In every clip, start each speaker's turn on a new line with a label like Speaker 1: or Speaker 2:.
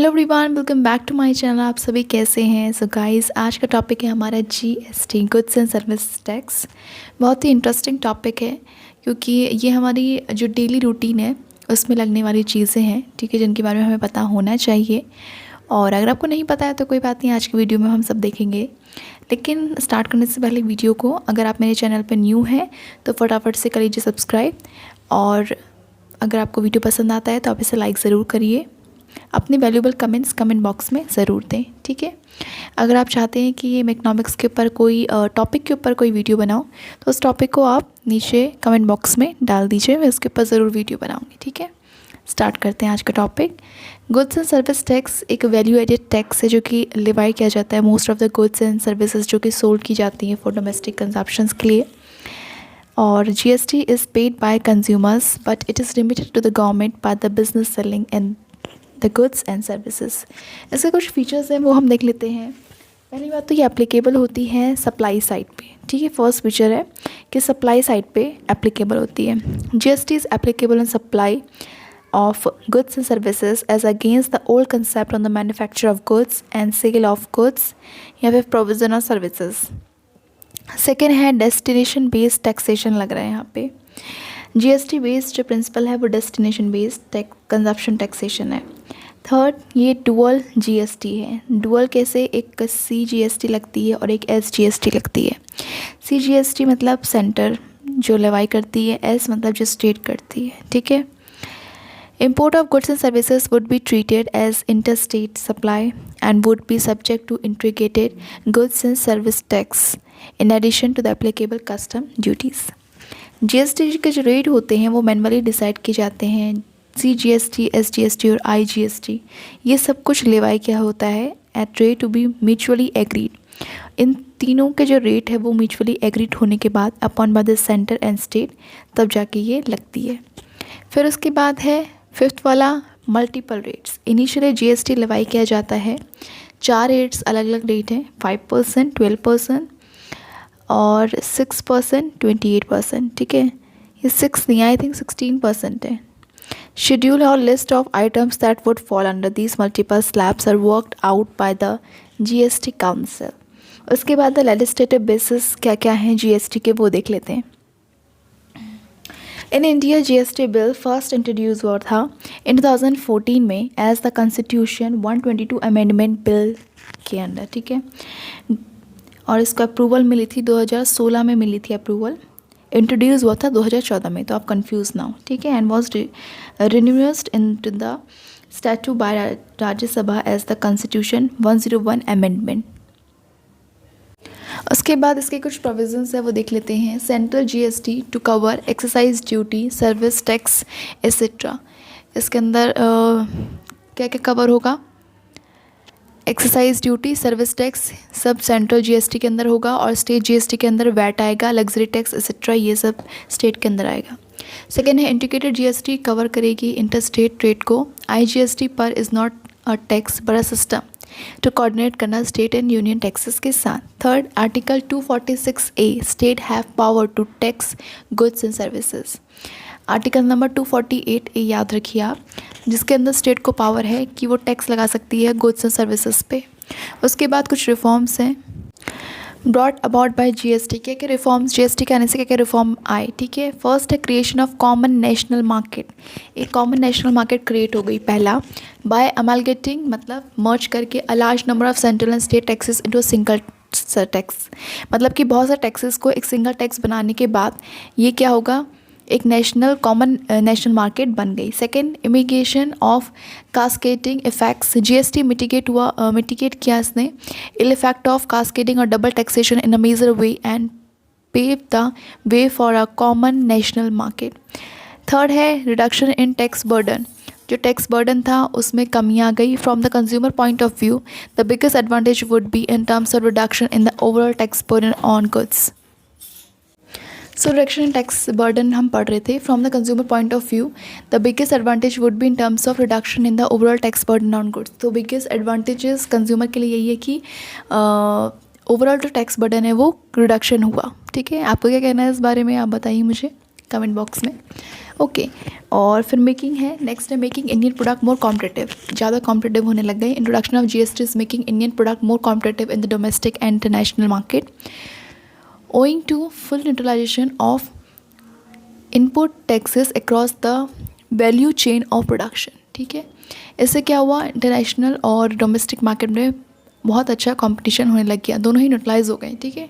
Speaker 1: Hello everyone, welcome back to my channel. आप सभी कैसे हैं? सो गाइस, आज का टॉपिक है हमारा GST, goods and service tax. बहुत ही इंटरेस्टिंग टॉपिक है क्योंकि ये हमारी जो डेली रूटीन है उसमें लगने वाली चीज़ें हैं, ठीक है, जिनके बारे में हमें पता होना चाहिए। और अगर आपको नहीं पता है तो कोई बात नहीं, आज की वीडियो में हम सब देखेंगे। लेकिन स्टार्ट करने से पहले वीडियो को, अगर आप मेरे चैनल पर न्यू हैं तो फटाफट से कर लीजिए सब्सक्राइब, और अगर आपको वीडियो पसंद आता है तो आप इसे लाइक ज़रूर करिए। अपने वैल्यूएबल कमेंट्स कमेंट बॉक्स में ज़रूर दें, ठीक है। अगर आप चाहते हैं कि ये मैं इकनॉमिक्स के ऊपर कोई टॉपिक के ऊपर कोई वीडियो बनाऊं तो उस टॉपिक को आप नीचे कमेंट बॉक्स में डाल दीजिए, मैं उसके ऊपर ज़रूर वीडियो बनाऊंगी, ठीक है। स्टार्ट करते हैं आज का topic. Goods and service tax एक वैल्यू एडेड टैक्स है जो कि लिवाई किया जाता है most of the goods and services जो कि सोल्ड की जाती हैं फॉर डोमेस्टिक कंजप्शंस के लिए। और GST is paid by consumers but it is limited to the government by the business selling and the goods and services. इसके कुछ फीचर्स हैं वो हम देख लेते हैं। पहली बात तो ये एप्लीकेबल होती है सप्लाई साइड पे, ठीक है। फर्स्ट फीचर है कि सप्लाई साइड पे एप्लीकेबल होती है। GST is applicable on supply of goods and services as against the old concept on the manufacture of goods and sale of goods या फिर provision of services। सेकेंड है destination based taxation लग रहा है यहाँ पे। जीएसटी बेस्ड जो principal है वो डेस्टिनेशन बेस्ड कंजप्शन टैक्सेशन है। थर्ड, ये डुअल जीएसटी है। डुअल कैसे? एक सीजीएसटी लगती है और एक एसजीएसटी लगती है। सीजीएसटी मतलब सेंटर जो लेवाई करती है, एस मतलब जो स्टेट करती है, ठीक है। Import of goods and services would be treated as interstate supply and would be subject to integrated goods and service tax in addition to the applicable custom duties। GST के जो rate होते हैं वो manually decide किए जाते हैं। CGST, SGST और IGST ये सब कुछ लेवाई क्या होता है at rate to be mutually agreed. इन तीनों के जो रेट है वो म्यूचुअली एग्रीड होने के बाद upon by the centre and state तब जाके ये लगती है। फिर उसके बाद है फिफ्थ वाला मल्टीपल रेट्स। इनिशियली जीएसटी लेवाई किया जाता है, 4 रेट्स अलग अलग रेट हैं, 5%, 12% और 6%, 28%, ठीक है। ये 6 नहीं, आई थिंक 16% है। शेड्यूल और list of items that would fall under these multiple slabs are worked out by the GST council. उसके बाद द लेजिस्लेटिव बेसिस क्या क्या हैं जीएसटी के वो देख लेते हैं। In India GST bill first introduce हुआ था इन 2014 में as the constitution 122 amendment bill के अंडर, ठीक है। और इसको अप्रूवल मिली थी 2016 में मिली थी अप्रूवल। इंट्रोड्यूस हुआ था 2014 में, तो आप कंफ्यूज ना हो, ठीक है। And was renewed into the statute by Rajya Sabha the कॉन्स्टिट्यूशन 101 अमेंडमेंट। उसके बाद इसके कुछ प्रोविजंस है वो देख लेते हैं। Central GST to cover excise duty, service tax etcetera. इसके अंदर क्या क्या कवर होगा? एक्साइज ड्यूटी, सर्विस टैक्स सब सेंट्रल जीएसटी के अंदर होगा, और स्टेट जीएसटी के अंदर वैट आएगा, लग्जरी टैक्स एसेट्रा ये सब स्टेट के अंदर आएगा। सेकेंड है इंटीग्रेटेड जीएसटी कवर करेगी इंटर स्टेट ट्रेड को। आईजीएसटी पर is not a tax but a system to coordinate करना स्टेट एंड यूनियन टैक्सेस के साथ। Third, article 246A state have power to tax goods and services. Article number 248A याद रखिए आप, जिसके अंदर स्टेट को पावर है कि वो टैक्स लगा सकती है गुड्स एंड सर्विसेज पे। उसके बाद कुछ रिफॉर्म्स हैं ब्रॉट अबाउट बाय जीएसटी। क्या क्या रिफॉर्म्स जीएसटी के आने से क्या क्या रिफॉर्म आए, ठीक है। फर्स्ट है creation of common national market. एक कॉमन नेशनल मार्केट क्रिएट हो गई पहला, बाय अमालगेटिंग मतलब मर्ज करके a large number of central and state taxes into a single tax. मतलब कि बहुत सारे टैक्सेस को एक सिंगल टैक्स बनाने के बाद ये क्या होगा, एक नेशनल कॉमन नेशनल मार्केट बन गई। Second, immigration of cascading effects. GST mitigate किया इसने इल इफेक्ट ऑफ कास्केडिंग और double taxation in a major way and pave the way for a common national market. Third है reduction in tax burden. जो tax burden था उसमें कमी आ गई। From the consumer point of view the biggest advantage would be in terms of reduction in the overall tax burden on goods. So reduction in tax burden हम पढ़ रहे थे। From the consumer point of view the biggest advantage would be in terms of reduction in the overall tax burden on goods. तो biggest advantages consumer के लिए यही है कि ओवरऑल जो टैक्स बर्डन है वो रिडक्शन हुआ, ठीक है। आपको क्या कहना है इस बारे में, आप बताइए मुझे कमेंट बॉक्स में। ओके। और फिर मेकिंग है, नेक्स्ट है मेकिंग इंडियन प्रोडक्ट मोर कॉम्पिटिटिव, ज़्यादा कॉम्पिटिटिव होने लग गए। Introduction of GST is making Indian product more competitive in the domestic and international market owing to full neutralization of input taxes across the value chain of production। ठीक है, इससे क्या हुआ, international और डोमेस्टिक मार्केट में बहुत अच्छा competition होने लग गया, दोनों ही न्यूट्रलाइज हो गए। ठीक है,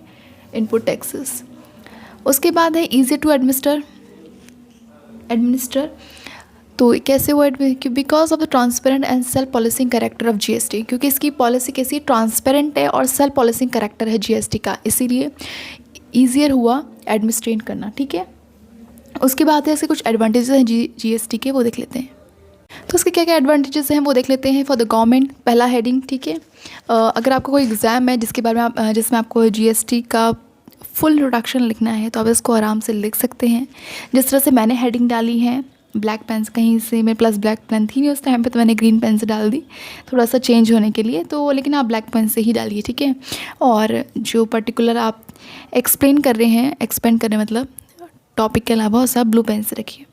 Speaker 1: इनपुट टैक्सेस। उसके बाद है ईजी टू एडमिनिस्टर। तो कैसे वो because of the transparent and self policing character of GST, क्योंकि इसकी पॉलिसी कैसी ट्रांसपेरेंट है और सेल्फ पॉलिसिंग करेक्टर है जीएसटी का, इसीलिए ईजियर हुआ एडमिनिस्ट्रेट करना। ठीक है, उसके बाद है इसके कुछ एडवांटेजेस हैं जीएसटी के, वो देख लेते हैं। तो उसके क्या क्या एडवांटेजेस हैं वो देख लेते हैं। फॉर द गवर्नमेंट, पहला हेडिंग। ठीक है, अगर आपको कोई एग्ज़ाम है जिसके बारे में जिसमें आपको जीएसटी का फुल इंट्रोडक्शन लिखना है तो आप इसको आराम से लिख सकते हैं। जिस तरह से मैंने हेडिंग डाली है ब्लैक पेन से, कहीं से मेरे प्लस ब्लैक पेन थी नहीं उस टाइम पे, तो मैंने ग्रीन पेन से डाल दी थोड़ा सा चेंज होने के लिए, तो लेकिन आप ब्लैक पेन से ही डालिए। ठीक है, और जो पर्टिकुलर आप एक्सप्लेन कर रहे हैं, एक्सपेंड कर रहे हैं मतलब टॉपिक के अलावा, उसे आप ब्लू पेन से रखिए।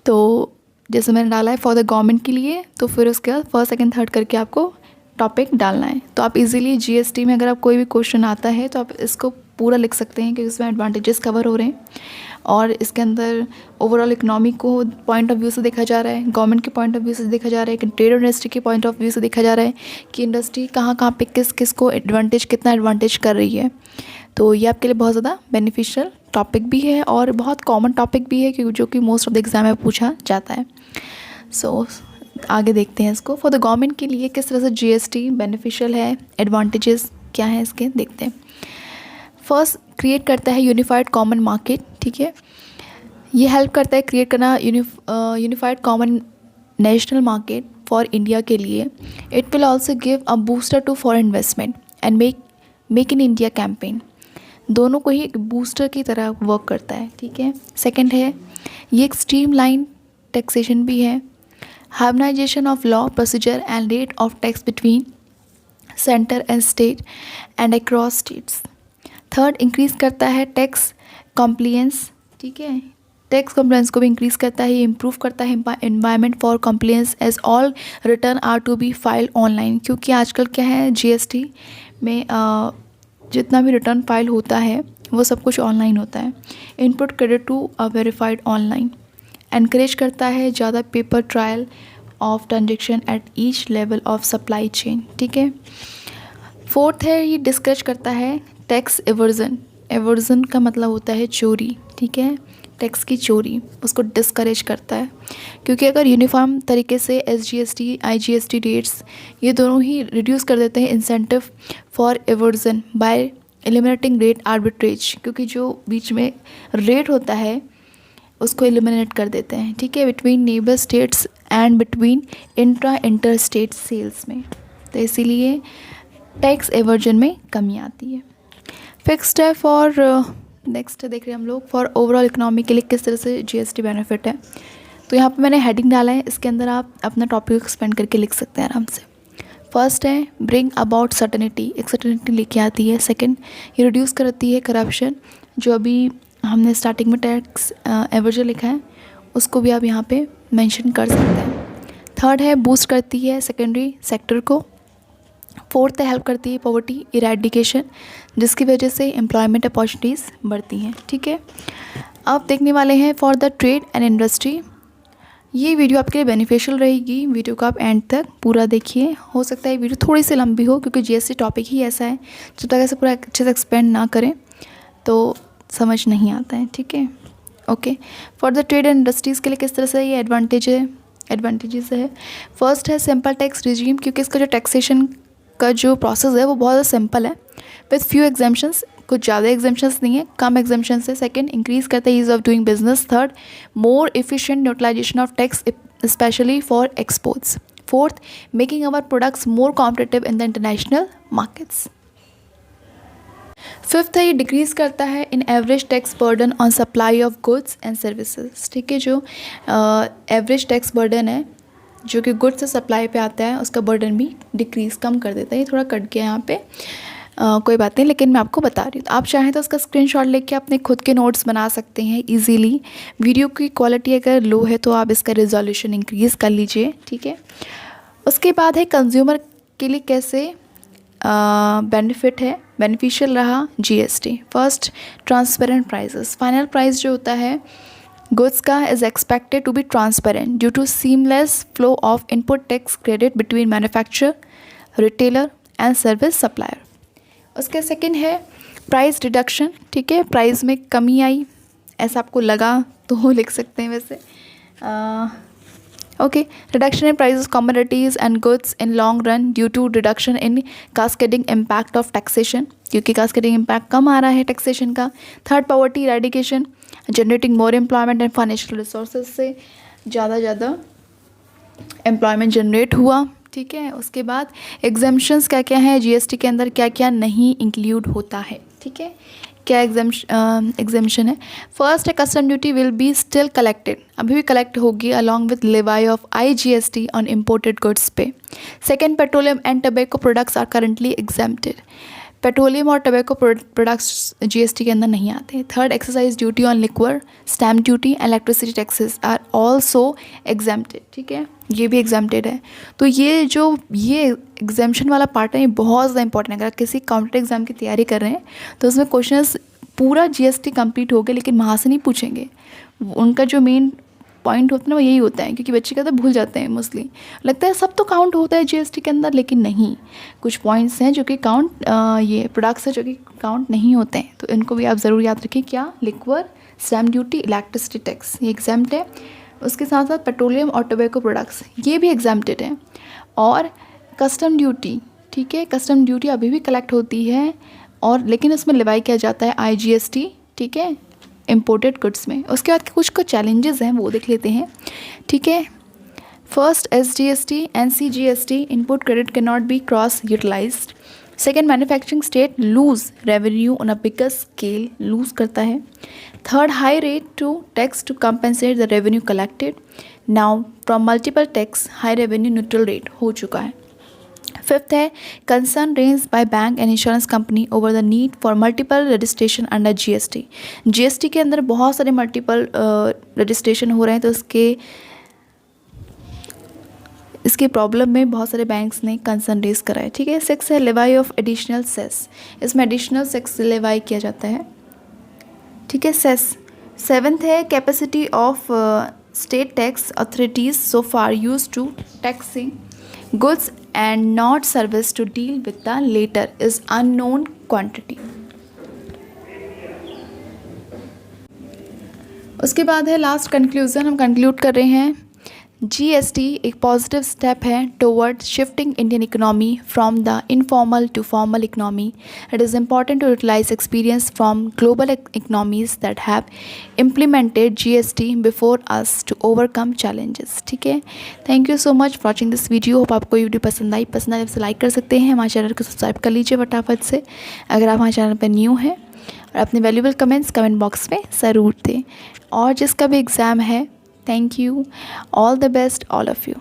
Speaker 1: तो जैसे मैंने डाला है फॉर द गवर्नमेंट के लिए, तो फिर उसके बाद फर्स्ट सेकंड थर्ड करके आपको टॉपिक डालना है। तो आप इजीली जीएसटी में अगर आप कोई भी क्वेश्चन आता है तो आप इसको पूरा लिख सकते हैं, क्योंकि इसमें एडवांटेजेस कवर हो रहे हैं और इसके अंदर ओवरऑल इकोनॉमी को पॉइंट ऑफ व्यू से देखा जा रहा है, गवर्नमेंट के पॉइंट ऑफ व्यू से देखा जा रहा है, कि ट्रेड इंडस्ट्री के पॉइंट ऑफ व्यू से देखा जा रहा है कि इंडस्ट्री कहाँ कहाँ पे किस किस को एडवांटेज, कितना एडवांटेज कर रही है। तो ये आपके लिए बहुत ज़्यादा बेनिफिशियल टॉपिक भी है और बहुत कॉमन टॉपिक भी है, क्योंकि जो कि मोस्ट ऑफ द एग्जाम में पूछा जाता है। सो आगे देखते हैं इसको। फॉर द गवर्नमेंट के लिए किस तरह से जीएसटी बेनिफिशियल है, एडवांटेजेस क्या हैं इसके, देखते हैं। फर्स्ट, क्रिएट करता है यूनिफाइड कॉमन मार्केट। ठीक है, ये हेल्प करता है क्रिएट करना unified common national market for India के लिए। It will also give a booster to foreign investment and make in India campaign, दोनों को ही एक बूस्टर की तरह वर्क करता है। ठीक है, सेकंड है ये एक स्ट्रीमलाइन टैक्सेशन भी है, harmonisation of law procedure and rate of tax between centre and state and across states. Third, increase करता है टैक्स कॉम्प्लियंस। ठीक है, टैक्स कॉम्प्लियंस को भी इंक्रीज़ करता है, ये इम्प्रूव करता है environment for compliance as all return are to be filed online, क्योंकि आजकल क्या है जीएसटी में जितना भी रिटर्न फाइल होता है वो सब कुछ ऑनलाइन होता है। Input credit to a verified online, encourage करता है ज़्यादा paper trial of transaction at each level of supply chain. ठीक है, फोर्थ है ये डिस्करेज करता है टैक्स एवर्जन। एवर्जन का मतलब होता है चोरी। ठीक है, टैक्स की चोरी, उसको डिस्करेज करता है, क्योंकि अगर यूनिफॉर्म तरीके से एसजीएसटी आईजीएसटी रेट्स ये दोनों ही रिड्यूस कर देते हैं incentive for aversion bye eliminating rate arbitrage, क्योंकि जो बीच में रेट होता है उसको एलिमिनेट कर देते हैं। ठीक है, between neighbour states and between inter state sales में, तो इसीलिए टैक्स एवर्जन में कमी आती है। फिक्स्ड है फॉर नेक्स्ट देख रहे हैं हम लोग फॉर ओवरऑल इकोनॉमी के लिए किस तरह से जीएसटी बेनिफिट है। तो यहाँ पे मैंने हेडिंग डाला है, इसके अंदर आप अपना टॉपिक एक्सपेंड करके लिख सकते हैं आराम से। फर्स्ट है ब्रिंग अबाउट सर्टेनिटी, एक सर्टेनिटी लेके आती है। सेकंड, ये रिड्यूस करती है करप्शन, जो अभी हमने स्टार्टिंग में टैक्स एवर्जन लिखा है उसको भी आप यहाँ पे मेंशन कर सकते हैं। थर्ड है बूस्ट करती है सेकेंडरी सेक्टर को। फोर्थ है हेल्प करती है पॉवर्टी इरेडिकेशन, जिसकी वजह से एम्प्लॉयमेंट अपॉर्चुनिटीज़ बढ़ती हैं। ठीक है, अब देखने वाले हैं for the trade and industry. ये वीडियो आपके लिए बेनिफिशियल रहेगी, वीडियो को आप एंड तक पूरा देखिए। हो सकता है वीडियो थोड़ी सी लंबी हो, क्योंकि जीएसटी टॉपिक ही ऐसा है जब तक ऐसे पूरा अच्छे से एक्सप्लेन ना करें तो समझ नहीं आता है। ठीक है, okay. For the trade and industries के लिए किस तरह से ये एडवांटेजेस है। फर्स्ट है सिंपल टैक्स रिजीम, क्योंकि इसका जो टैक्सेशन का जो प्रोसेस है वो बहुत ज़्यादा सिंपल है, विद फ्यू एग्जाम्पशंस, कुछ ज़्यादा एग्जाम्पशंस नहीं है, कम एग्जाम्पशंस है। सेकंड, इंक्रीज़ करता है ease of doing business. Third, more efficient utilisation of tax specially for exports. Fourth, making our products more competitive in the international markets. Fifth है ये डिक्रीज़ करता है in average tax burden on supply of goods and services. ठीक है, जो average tax burden है जो कि गुड्स से सप्लाई पे आता है उसका बर्डन भी डिक्रीज़ कम कर देता है। ये थोड़ा कट गया यहाँ पे। कोई बात नहीं, लेकिन मैं आपको बता रही हूँ। आप चाहें तो उसका स्क्रीनशॉट लेके अपने खुद के नोट्स बना सकते हैं इजीली। वीडियो की क्वालिटी अगर लो है तो आप इसका रिजोल्यूशन इंक्रीज़ कर लीजिए, ठीक है। उसके बाद है कंज्यूमर के लिए कैसे बेनिफिशियल रहा GST. First, transparent prices. Final price जो होता है गुड्स का is expected to be transparent due to seamless flow of input tax credit between manufacturer, retailer and service supplier. उसके सेकंड है प्राइस रिडक्शन, ठीक है। प्राइस में कमी आई ऐसा आपको लगा तो लिख सकते हैं वैसे। Okay, reduction in prices commodities and goods in long run due to reduction in cascading impact of taxation, क्योंकि कास्केडिंग इम्पैक्ट कम आ रहा है टैक्सेशन का। Third, poverty eradication, generating more employment and financial resources से ज़्यादा एम्प्लॉयमेंट जनरेट हुआ, ठीक है। उसके बाद एग्जेम्पशंस क्या क्या है, जीएसटी के अंदर क्या क्या नहीं इंक्लूड होता है, ठीक है। क्या एग्जेम्पशन है। फर्स्ट है custom duty will be still collected, अभी भी कलेक्ट होगी along with levy of IGST on imported goods पे। Second, petroleum and tobacco products are currently exempted, petroleum और टबैको प्रोडक्ट्स जीएसटी के अंदर नहीं आते हैं। Third, excise duty on liquor, stamp duty, electricity taxes are also exempted, ठीक है, ये भी एग्जेम्प्टेड है। तो ये एग्जेम्पशन वाला पार्ट है, ये बहुत ज़्यादा इंपॉर्टेंट है। अगर किसी कॉम्पिटेटिव एग्जाम की तैयारी कर रहे हैं तो उसमें क्वेश्चंस पूरा जीएसटी कंप्लीट हो गया, लेकिन वहाँ से नहीं पूछेंगे। उनका जो मेन पॉइंट होता है ना वो यही होता है, क्योंकि बच्चे कहते हैं भूल जाते हैं मोस्टली, लगता है सब तो काउंट होता है जीएसटी के अंदर, लेकिन नहीं, कुछ पॉइंट्स हैं जो कि काउंट ये प्रोडक्ट्स हैं जो कि काउंट नहीं होते हैं। तो इनको भी आप ज़रूर याद रखिए। क्या, liquor, stamp duty, electricity tax ये एग्जाम्प्ट है। उसके साथ साथ पेट्रोलियम और टोबैको प्रोडक्ट्स ये भी एग्जाम्प्टेड हैं। और कस्टम ड्यूटी, ठीक है, कस्टम ड्यूटी अभी भी कलेक्ट होती है, और लेकिन उसमें लेवाई किया जाता है IGST, ठीक है, इम्पोर्टेड गुड्स में। उसके बाद कुछ चैलेंजेस हैं वो देख लेते हैं, ठीक है। First, SGST and CGST input credit can not be cross utilised. Second, manufacturing state lose revenue on a bigger scale, lose करता है। Third, high rate to tax to compensate the revenue collected, now from multiple tax high revenue neutral rate हो चुका है। Fifth है concern range by bank and insurance company over the need for multiple registration under GST. GST के अंदर बहुत सारे multiple registration हो रहे हैं, तो इसके प्रॉब्लम में बहुत सारे बैंक्स ने कंसर्न रेज करा है, ठीक है। सिक्स है लेवाई ऑफ एडिशनल सेस, इसमें एडिशनल सेस लेवाई किया जाता है, ठीक है, सेस। सेवन्थ है capacity of state tax authorities so far use to taxing goods and not service to deal with the later is unknown quantity। उसके बाद है लास्ट कंक्लूजन, हम कंक्लूड कर रहे हैं। जीएसटी एक पॉजिटिव स्टेप है toward shifting Indian economy from the informal to formal economy. It is important to utilise experience from global economies that have implemented GST before us to overcome challenges, ठीक है। Thank you so much for watching this video. Hope आपको video पसंद आई तो like कर सकते हैं, हमारे चैनल को सब्सक्राइब कर लीजिए फटाफट से अगर आप हमारे चैनल पर न्यू हैं, और अपने वैल्यूबल कमेंट्स कमेंट बॉक्स में ज़रूर दें। और जिसका भी एग्ज़ाम है, thank you, all the best all of you।